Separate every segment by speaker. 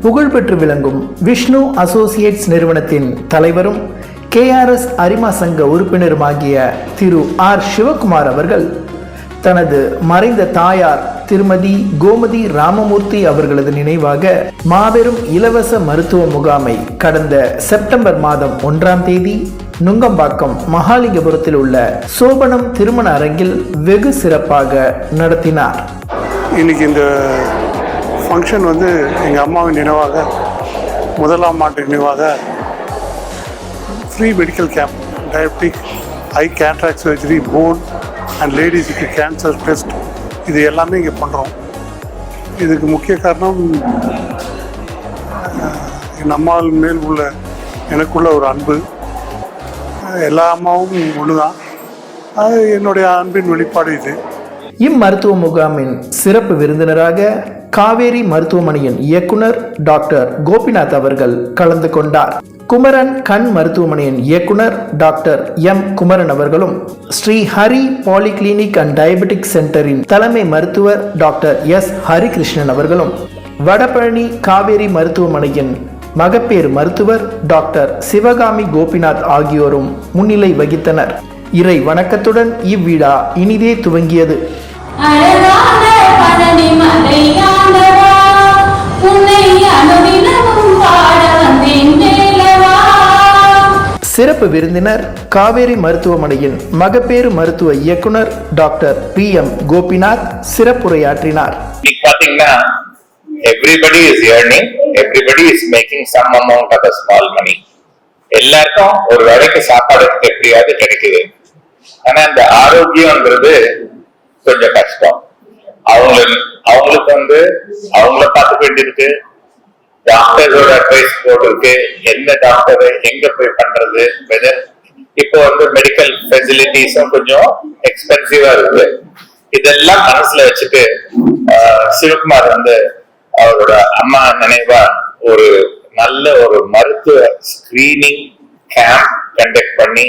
Speaker 1: புகழ்பெற்று விளங்கும் விஷ்ணு அசோசியேட்ஸ் நிறுவனத்தின் தலைவரும் KRS அரிமா சங்க உறுப்பினருமாகிய திரு ஆர் சிவகுமார் அவர்கள் தனது மறைந்த தாயார் திருமதி கோமதி ராமமூர்த்தி அவர்களது நினைவாக மாபெரும் இலவச மருத்துவ முகாமை கடந்த செப்டம்பர் மாதம் 1ஆம் தேதி நுங்கம்பாக்கம் மகாலிங்கபுரத்தில் உள்ள சோபனம் திருமண அரங்கில் வெகு சிறப்பாக நடத்தினார்.
Speaker 2: இன்னைக்கு இந்த ஃபங்க்ஷன் எங்கள் அம்மாவின் நினைவாக 1ஆம் ஆண்டு நினைவாக free medical camp, diabetic, eye cataract surgery, bone and லேடிஸுக்கு கேன்சர் டெஸ்ட், இது எல்லாமே இங்கே பண்ணுறோம். இதுக்கு முக்கிய காரணம் என் அம்மாவின் மேல் உள்ள எனக்குள்ள ஒரு அன்பு. எல்லா அம்மாவும் ஒன்று தான், அது என்னுடைய அன்பின் வெளிப்பாடு. இது
Speaker 1: இம்மருத்துவ முகாமின் சிறப்பு விருந்தினராக காவேரி மருத்துவமனையின் இயக்குனர் டாக்டர் கோபிநாத் அவர்கள் கலந்து கொண்டார். குமரன் கண் மருத்துவமனையின் இயக்குனர் டாக்டர் M குமரன் அவர்களும், Shri Hari polyclinic and diabetic சென்டரின் தலைமை மருத்துவர் டாக்டர் S ஹரிகிருஷ்ணன் அவர்களும், வடபழனி காவேரி மருத்துவமனையின் மகப்பேறு மருத்துவர் டாக்டர் சிவகாமி கோபிநாத் ஆகியோரும் முன்னிலை வகித்தனர். இறை வணக்கத்துடன் இவ்விழா இனிதே துவங்கியது. சிறப்பு விருந்தினர் காவேரி மருத்துவமனையின் மகப்பேறு மருத்துவ இயக்குனர் டாக்டர் PM கோபிநாத் சிறப்புரையாற்றினார்.
Speaker 3: Everybody is earning, everybody is making some amount of a small money. எல்லாருக்கும் ஒரு வேளைக்கு சாப்பாடு எப்படியாவது கிடைக்குது. ஆனா இந்த ஆரோக்கியம்ன்றது கொஞ்சம் கஷ்டம். அவங்களுக்கு அவங்கள பார்த்துக்க வேண்டியிருக்கு, டாக்டரோட அட்வைஸ் போட்டிருக்கு, எந்த டாக்டர் எங்க போய் பண்றது, இப்போ மெடிக்கல் ஃபெசிலிட்டிஸும் கொஞ்சம் எக்ஸ்பென்சிவா இருக்கு. இதெல்லாம் மனசுல வச்சுட்டு சிவகுமார் அவரோட அம்மா நினைவா ஒரு நல்ல ஒரு மருத்துவ ஸ்கிரீனிங் கேம்ப் கண்டக்ட் பண்ணி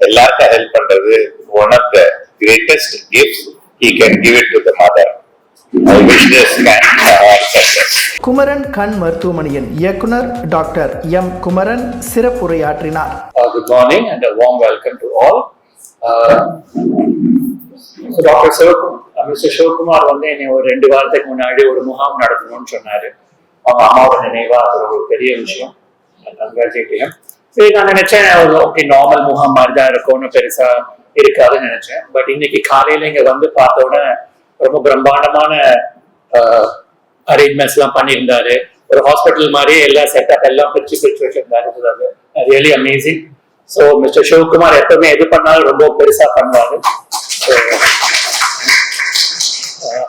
Speaker 3: எல்லாருக்கும் ஹெல்ப் பண்றது one of the greatest gifts he can give it to the mother. I wish this can success.
Speaker 1: Kumaran கண் மருத்துவமனையின் இயக்குனர் டாக்டர் M குமரன் சிறப்புரையாற்றினார்.
Speaker 4: Good morning and a warm welcome to all. So Dr. Mr. Shivakumar என்னை ஒரு 2 வாரத்துக்கு முன்னாடி ஒரு முகாம் நடத்தணும்னு சொன்னாரு. அவங்க அம்மாவோட நினைவா அது ஒரு பெரிய விஷயம். நான் நினைச்சேன் ஓகே நார்மல் முகாம் மாதிரி தான் இருக்கும்னு, பெருசா இருக்காதுன்னு நினைச்சேன். பட் இன்னைக்கு காலையில இங்க பார்த்த உடனே ரொம்ப பிரம்மாண்டமான அரேஞ்ச்மெண்ட்ஸ் எல்லாம் பண்ணியிருந்தாரு. ஒரு ஹாஸ்பிட்டல் மாதிரி எல்லா செட்டப் எல்லாம் பிரிச்சு வச்சிருந்தாரு. Really amazing. So mister Sivakumar எப்பவுமே எது பண்ணாலும் ரொம்ப பெருசா பண்ணுவாரு.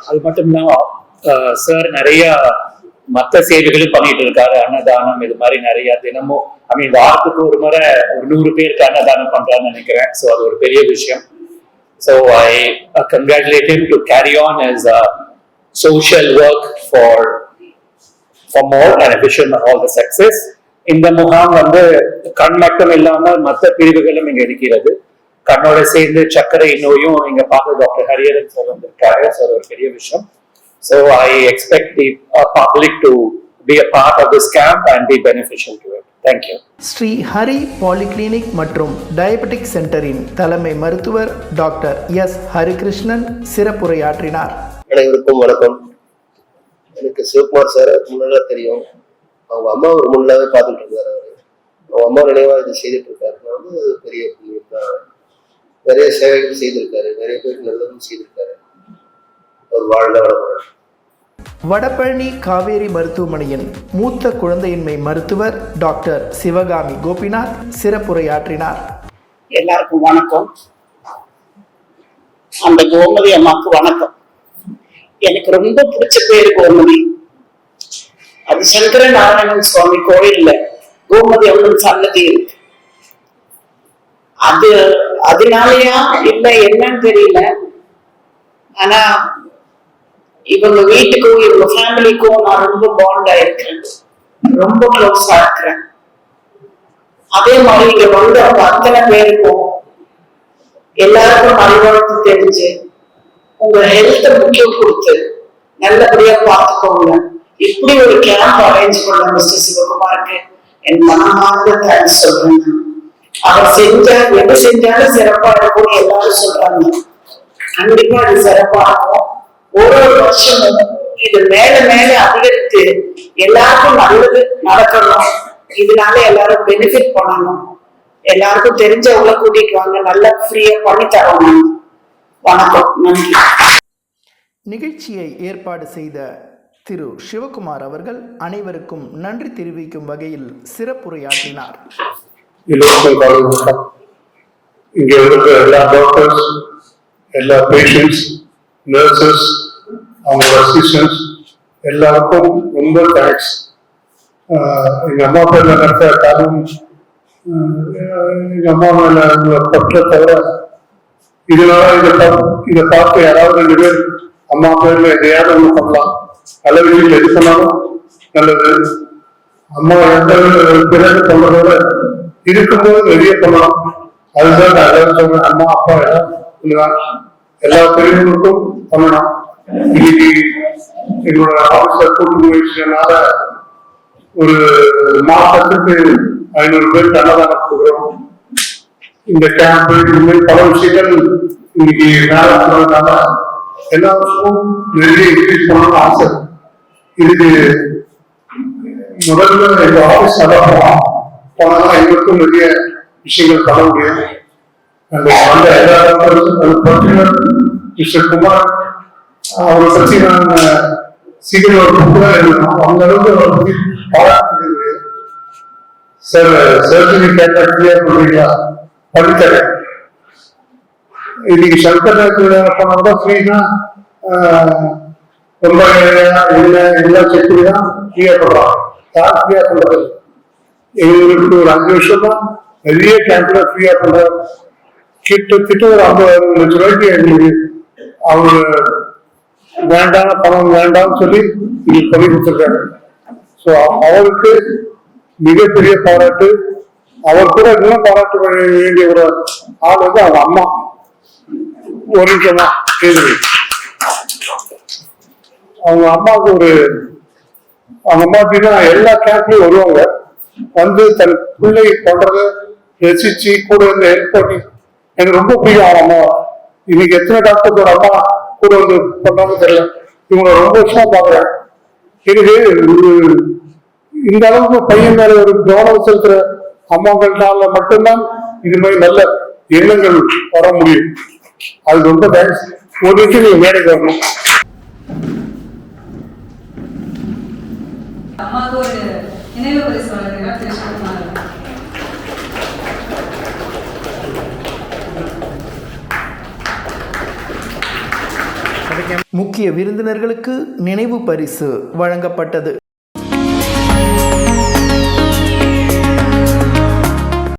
Speaker 4: அது மட்டும் இல்லாம சார் நிறைய மற்ற சேவைகளும் பண்ணிட்டு இருக்காரு. அன்னதானம் இது மாதிரி நிறைய தினமும் வாரத்துக்கு ஒரு முறை ஒரு 100 பேருக்கு அன்னதானம் பண்றான்னு நினைக்கிறேன். ஸோ அது ஒரு பெரிய விஷயம். So I congratulate him to carry on his social work for more and wish him all the success. இந்த முகாம் கண் மட்டும் இல்லாம மற்ற பிரிவுகளும் இங்க இருக்கிறது. கண்ணோட சேர்ந்து சர்க்கரை நோயும் இங்க பார்க்க டாக்டர் ஹரியரன் சார் வந்திருக்காரு. ஸோ அது ஒரு பெரிய விஷயம். So I expect the public to be a part of this camp and be beneficial to it. Thank you.
Speaker 1: Shri Hari polyclinic மற்றும் டயபெட்டிக் சென்டரின் தலைமை மருத்துவர் டாக்டர் S ஹரிகிருஷ்ணன் சிறப்புரையாற்றினார்.
Speaker 5: அனைவருக்கும் வணக்கம். எனக்கு சிவகுமார் சார் முன்னாடி தெரியும். அவங்க அம்மா ஒரு முன்னாவே பார்த்துட்டு இருந்தாரு. அவங்க அம்மா நினைவா இது செய்துட்டு இருக்காரு. பெரிய நிறைய சேவைகள் செய்திருக்காரு, நிறைய பேருக்கு நல்லதும் செய்திருக்காரு. ஒரு வாழ்ந்த வளமுடன்.
Speaker 1: வடபழனி காவேரி மருத்துவமனையின் மூத்த குழந்தையின்மை மருத்துவர் டாக்டர் சிவகாமி கோபிநாத் சிறப்புரையாற்றினார்.
Speaker 6: எல்லாருக்கும் வணக்கம். அந்த கோமதி அம்மாவுக்கு வணக்கம். எனக்கு ரொம்ப பிடிச்ச பேரு கோமதி. அது சங்கர நாராயணன் சுவாமி கோயில்ல கோமதி அம்மன் சன்னதி இருக்கு. அதனாலயா இல்ல என்னன்னு தெரியல. ஆனா இவங்க வீட்டுக்கும் இவங்க ஃபேமிலிக்கும் நான் ரொம்ப பாண்ட் ஆயிருக்கிறேன், ரொம்ப க்ளோஸா இருக்கிறேன். அதே மாதிரி இங்க அவங்க அத்தனை பேருக்கும் எல்லாருக்கும் அறிவாழ்த்து தெரிஞ்சு உங்க ஹெல்த் முக்கியம் கொடுத்து நல்லபடியா பார்த்துக்கோங்க. இப்படி ஒரு கேம்ப் அரேஞ்ச் பண்ண மிஸ்டர் சிவகுமாருக்கு என் மனமார்ந்த தேங்க்ஸ் சொல்றேன். அவர் எது செஞ்சாலும் சிறப்பா இருக்கும்னு எல்லாரும் சொல்றாங்க. கண்டிப்பா அது சிறப்பா இருக்கும். ஒரு வருஷமும் இது மேல மேல அதிகரித்து எல்லாருக்கும் நல்லது நடக்கணும். இதனால எல்லாரும் பெனிஃபிட் பண்ணணும். எல்லாருக்கும் தெரிஞ்சவங்கள கூட்டிட்டு வாங்க, நல்லா ஃப்ரீயா பண்ணி தரணும். வணக்கம், நன்றி.
Speaker 1: நிகழ்ச்சியை ஏற்பாடு செய்த திரு சிவகுமார் அவர்கள் அனைவருக்கும் நன்றி தெரிவிக்கும் வகையில் சிறப்புரையாற்றினார்.
Speaker 2: இங்கே இருக்கிற எல்லா டாக்டர்ஸ், எல்லா பேஷண்ட்ஸ், நர்சஸ், அவங்க அசிஸ்டன்ஸ் எல்லாருக்கும் ரொம்ப தேங்க்ஸ். எங்கள் அம்மா பேர்ல நடத்த காரணம் எங்கள் அம்மா மேல பற்ற தவிர இதனால இதை பார்த்து யாராவது 2 பேர் அம்மா பேர்ல எதையாவது ஒன்று பண்ணலாம், நல்ல விஷயங்கள் எது பண்ணாலும் நல்லது. அம்மா எந்த பிறகு சொல்றதோட இருக்கும்போது வெளியே பண்ணலாம். அதுதான் நான் எல்லாரும் சொல்றேன். அம்மா அப்பா இல்லைதான் எல்லா பெரியவங்களுக்கும் பண்ணலாம். இன்னைக்கு எங்களோட ஆபீஸ்ல கூட்டு முயற்சினால ஒரு மாசத்துக்கு 500 பேருக்கு அன்னதானம் கொடுக்குறோம். இந்த கேம்ப் இனிமேல் பல விஷயங்கள் இன்னைக்கு மேல போனதுனால எல்லாருக்கும் நிறைய இன்க்ரீஸ் பண்ணணும்னு ஆசை. இதுக்கு முதல்ல எங்க ஆபீஸ் நல்லா போனா எங்களுக்கும் நிறைய விஷயங்கள் பண்ண முடியும். அந்த எல்லா பர்டிகுலர் மிஸ்டர் குமார் அவரை பற்றி நான் சீக்கிரம் ஒரு புக்கு தான் எழுதணும். அந்த அளவுக்கு அவரை பற்றி பாராட்டு. சார் சர்ஜரி கேட்டா கிளியர் பண்ணுறீங்களா? பண்ணித்தரேன். இன்னைக்கு சங்கர் போனா ஃப்ரீனா ரொம்ப இல்லை எல்லாம் செக் பண்ணி தான் ஃப்ரீயா பண்றான். யார் ஃப்ரீயா பண்றது? எங்களுக்கு ஒரு 5 வருஷமா நிறைய கேம்ப்ல ஃப்ரீயா பண்ற கிட்டத்தட்ட ஒரு 50 லட்சம் ரூபாய்க்கு எங்களுக்கு அவங்க வேண்டாம் பணம் வேண்டாம்னு சொல்லி இன்னைக்கு பண்ணி கொடுத்துருக்காங்க. ஸோ அவருக்கு மிகப்பெரிய பாராட்டு. அவர் கூட இன்னும் பாராட்ட வேண்டிய ஒரு ஆள் வந்து அவங்க அம்மா. ஒரு நிமிஷமா கேள்வி. அவங்க அம்மாவுக்கு அவங்க அம்மா அப்படின்னா எல்லா கேம்ப்லயும் வருவாங்க, வந்து தன் பிள்ளை பண்றத ரசிச்சு கூட வந்து ஹெல்ப் பண்ணி எனக்கு ரொம்ப பிடிக்கும் அவங்க அம்மா. இன்னைக்கு எத்தனை டாக்டரோட அம்மா கூட வந்து பண்றாங்க தெரியல. இவங்களை ரொம்ப வருஷமா பாக்குறேன். எனக்கு இந்த அளவுக்கு பையன் மேல ஒரு கவனம் செலுத்துற அம்மாக்கள்னால மட்டும்தான் இது மாதிரி நல்ல எண்ணங்கள் வர முடியும். அது ரொம்ப தேங்க்ஸ். ஒரு விஷயம் நீங்க மேடைக்கு வரணும்.
Speaker 7: அம்மாவுக்கு ஒரு நினைவு பரிசு வழங்குகிறார் திரு சிவகுமார்.
Speaker 1: முக்கிய விருந்தினர்களுக்கு நினைவு பரிசு வழங்கப்பட்டது.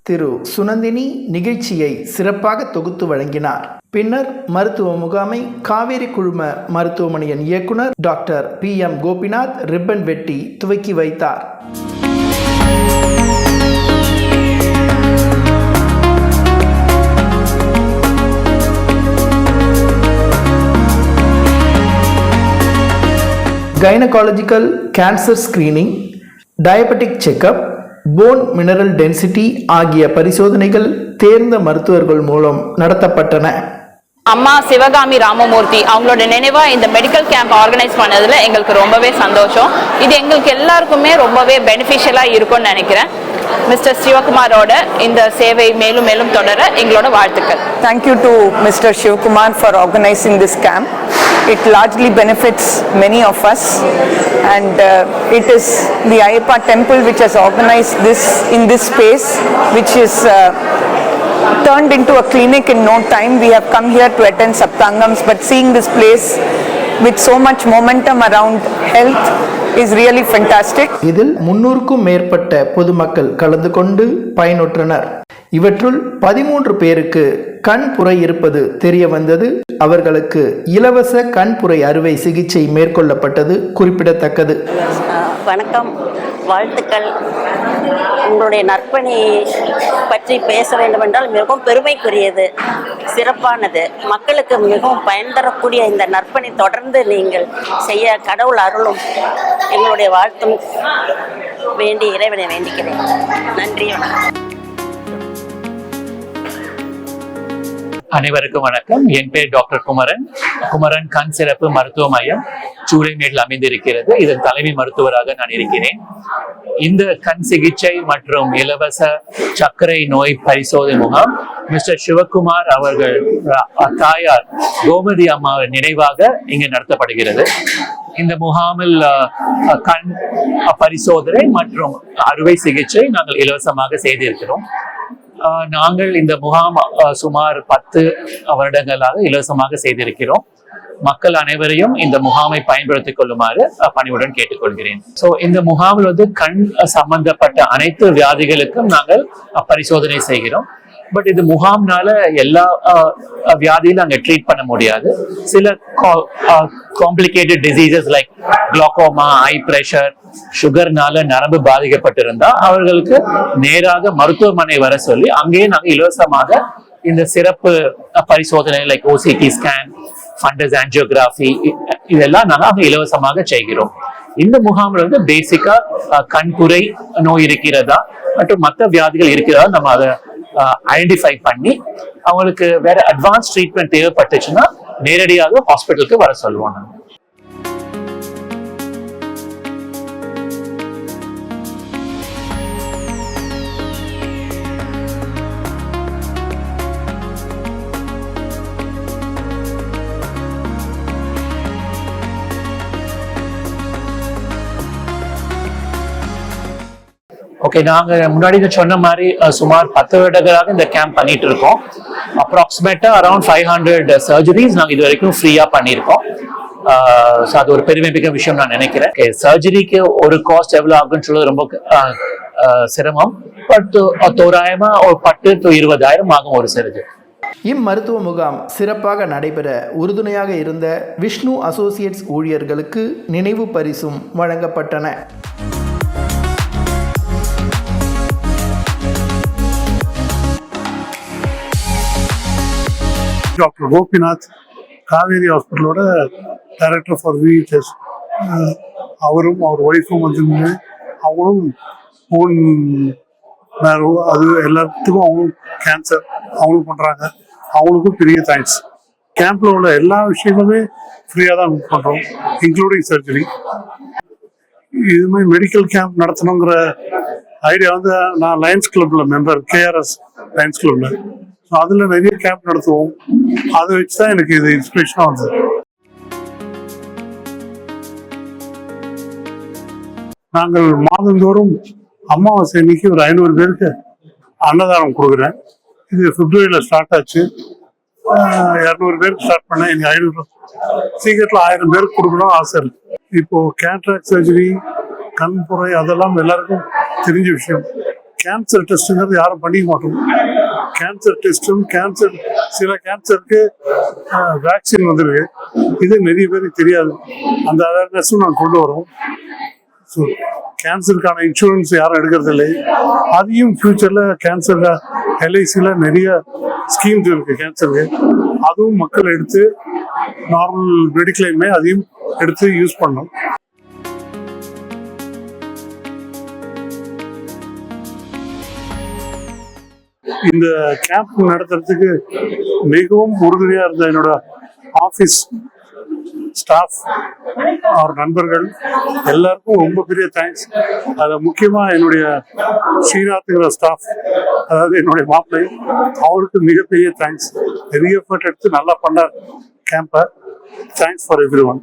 Speaker 1: திரு சுனந்தினி நிகழ்ச்சியை சிறப்பாக தொகுத்து வழங்கினார். பின்னர் மருத்துவ முகாமை காவேரி குழும மருத்துவமனையின் இயக்குனர் டாக்டர் PM கோபிநாத் ரிப்பன் வெட்டி துவக்கி வைத்தார். Gynaecological cancer screening, diabetic checkup, phone mineral density ஆகிய பரிசோதனைகள் தேர்ந்த மருத்துவர்கள் மூலம் நடத்தப்பட்டன.
Speaker 8: அம்மா சிவகாமி ராமமூர்த்தி அவங்களோட நினைவா இந்த மெடிக்கல் கேம்ப் ஆர்கனைஸ் பண்ணதுல எங்களுக்கு ரொம்பவே சந்தோஷம். இது எங்களுக்கு எல்லாருக்குமே ரொம்பவே பெனிஃபிஷியலா இருக்கும்னு நினைக்கிறேன். மிஸ்டர் சிவகுமாரோட இந்த சேவை மேலும் மேலும் தொடர எங்களோட வாழ்த்துக்கள்.
Speaker 9: Thank you to Mr. Shivkumar for organizing this camp. It largely benefits many of us, and it is the Ayyappa temple which has organized this in this space, which is turned into a clinic in no time. We have come here to attend Saptangams, but seeing this place with so much momentum around health is really fantastic.
Speaker 1: இதில் 300க்கும் மேற்பட்ட பொதுமக்கள் கலந்து கொண்டு பயனுற்றனர். இவற்றுள் 13 பேருக்கு கண் புரை இருப்பது தெரிய வந்தது. அவர்களுக்கு இலவச கண்புரை அறுவை சிகிச்சை மேற்கொள்ளப்பட்டது குறிப்பிடத்தக்கது.
Speaker 10: வணக்கம், வாழ்த்துக்கள். உங்களுடைய நற்பணி பற்றி பேச வேண்டும் என்றால் மிகவும் பெருமைக்குரியது. சிறப்பானது. மக்களுக்கு மிகவும் பயன் தரக்கூடிய இந்த நற்பணி தொடர்ந்து நீங்கள் செய்ய கடவுள் அருளும் எங்களுடைய வாழ்த்தும் வேண்டி இறைவனை வேண்டிக்கிறேன். நன்றி.
Speaker 4: அனைவருக்கும் வணக்கம். என் பேர் டாக்டர் குமரன். குமரன் கண் சிறப்பு மருத்துவ மையம் சூளைமேட்டில் அமைந்திருக்கிறது. இதன் தலைமை மருத்துவராக நான் இருக்கிறேன். இந்த கண் சிகிச்சை மற்றும் இலவச சர்க்கரை நோய் பரிசோதனை முகாம் மிஸ்டர் சிவகுமார் அவர்கள் தாயார் கோமதி அம்மா நினைவாக இங்கு நடத்தப்படுகிறது. இந்த முகாமில் கண் பரிசோதனை மற்றும் அறுவை சிகிச்சை நாங்கள் இலவசமாக செய்திருக்கிறோம். நாங்கள் இந்த முகாம் சுமார் 10 வருடங்களாக இலவசமாக செய்திருக்கிறோம். மக்கள் அனைவரையும் இந்த முகாமை பயன்படுத்திக் கொள்ளுமாறு பணிவுடன் கேட்டுக்கொள்கிறேன். சோ இந்த முகாமில் கண் சம்பந்தப்பட்ட அனைத்து வியாதிகளுக்கும் நாங்கள் பரிசோதனை செய்கிறோம். பட் இது முகாம்னால எல்லா வியாதியிலும் அங்க ட்ரீட் பண்ண முடியாது. சில காம்ப்ளிகேட்டட் டிசீசஸ் லைக் குளோகோமா, ஐ பிரஷர், சுகர்னால நரம்பு பாதிக்கப்பட்டிருந்தா அவர்களுக்கு நேராக மருத்துவமனை வர சொல்லி அங்கேயே நாங்க இலவசமாக இந்த சிறப்பு பரிசோதனை like OCT scan, fundus angiography இதெல்லாம் நாங்க அங்க இலவசமாக செய்கிறோம். இந்த முகாமில் பேசிக்கா கண்புரை நோய் இருக்கிறதா மற்றும் மற்ற வியாதிகள் இருக்கிறதா நம்ம அதை ஐடென்டிஃபை பண்ணி அவங்களுக்கு வேற அட்வான்ஸ் ட்ரீட்மெண்ட் தேவைப்பட்டுச்சுன்னா நேரடியாக ஹாஸ்பிட்டலுக்கு வர சொல்லுவோம். ஓகே, நாங்க முன்னாடி சொன்ன மாதிரி சுமார் 10 வருடங்களாக இந்த கேம்ப் பண்ணிட்டு இருக்கோம். அப்ராக்சிமேட்டா அரௌண்ட் 500 சர்ஜரிஸ் நாங்க இது வரைக்கும் ஃப்ரீயா பண்ணியிருக்கோம். அது ஒரு பெருமைமிக்க விஷயம் நான் நினைக்கிறேன். சர்ஜரிக்கு ஒரு காஸ்ட் எவ்வளவு ஆகுன்னு சொல்றது ரொம்ப சிரமம். பட் தோராயமா ஒரு 10 to 20,000 ஆகும் ஒரு சர்ஜரி.
Speaker 1: இம்மருத்துவ முகாம் சிறப்பாக நடைபெற உறுதுணையாக இருந்த விஷ்ணு அசோசியேட்ஸ் ஊழியர்களுக்கு நினைவு பரிசும் வழங்கப்பட்டன.
Speaker 2: டாக்டர் கோபிநாத் காவேரி ஹாஸ்பிட்டலோட டைரக்டர் ஃபார் விஹெச்எஸ், அவரும் அவர் ஒய்ஃபும் வந்துருந்து அவங்களும் ஃபோன் அது எல்லாத்துக்கும் அவங்களும் கேன்சர் அவங்களும் பண்ணுறாங்க. அவங்களுக்கும் பெரிய தேங்க்ஸ். கேம்பில் உள்ள எல்லா விஷயங்களுமே ஃப்ரீயாக தான் பண்ணுறோம், இன்க்ளூடிங் சர்ஜரி. இது மாதிரி மெடிக்கல் கேம்ப் நடத்தணுங்கிற ஐடியா நான் லயன்ஸ் கிளப்ல மெம்பர், கேஆர்எஸ் லயன்ஸ் கிளப்ல. ஸோ அதில் நிறைய கேம்ப் நடத்துவோம். அதை வச்சு தான் எனக்கு இது இன்ஸ்பிரேஷனாக வந்தது. நாங்கள் மாதந்தோறும் அமாவாசை அன்னைக்கு ஒரு 500 பேருக்கு அன்னதானம் கொடுக்குறேன். இது பிப்ரவரியில் ஸ்டார்ட் ஆச்சு. 200 பேருக்கு ஸ்டார்ட் பண்ணேன். எனக்கு 500 சீக்கிரத்தில் 1000 பேருக்கு கொடுக்கணும் ஆசை இருக்கு. இப்போ கேட்ராக்ட் சர்ஜரி, கண்புரை அதெல்லாம் எல்லாருக்கும் தெரிஞ்ச விஷயம். கேன்சர் டெஸ்ட்டுங்கிறது யாரும் பண்ணிக்க மாட்டோம். கேன்சர் டெஸ்ட்டும் சில கேன்சருக்கு வேக்சின் வந்துருக்கு. இது நிறைய பேருக்கு தெரியாது. அந்த அவேர்னஸும் நான் கொண்டு வரோம். ஸோ கேன்சருக்கான இன்சூரன்ஸ் யாரும் எடுக்கிறதில்லை. அதையும் ஃபியூச்சரில் கேன்சர் எல்ஐசியில் நிறைய ஸ்கீம்ஸ் இருக்குது கேன்சருக்கு. அதுவும் மக்கள் எடுத்து நார்மல் மெடிக்ளைமே அதையும் எடுத்து யூஸ் பண்ணோம். இந்த கேம்ப் நடத்துறதுக்கு மிகவும் உறுதுணையாக இருந்த என்னோட ஆஃபீஸ் ஸ்டாஃப், அவர் நண்பர்கள் எல்லாருக்கும் ரொம்ப பெரிய தேங்க்ஸ். அதில் முக்கியமாக என்னுடைய ஸ்ரீநாத்ங்கிற ஸ்டாஃப், அதாவது என்னுடைய மாப்பிள்ளை, அவருக்கு மிகப்பெரிய தேங்க்ஸ். பெரிய எஃபர்ட் எடுத்து நல்லா பண்ணார் கேம்பை. Thanks for every one.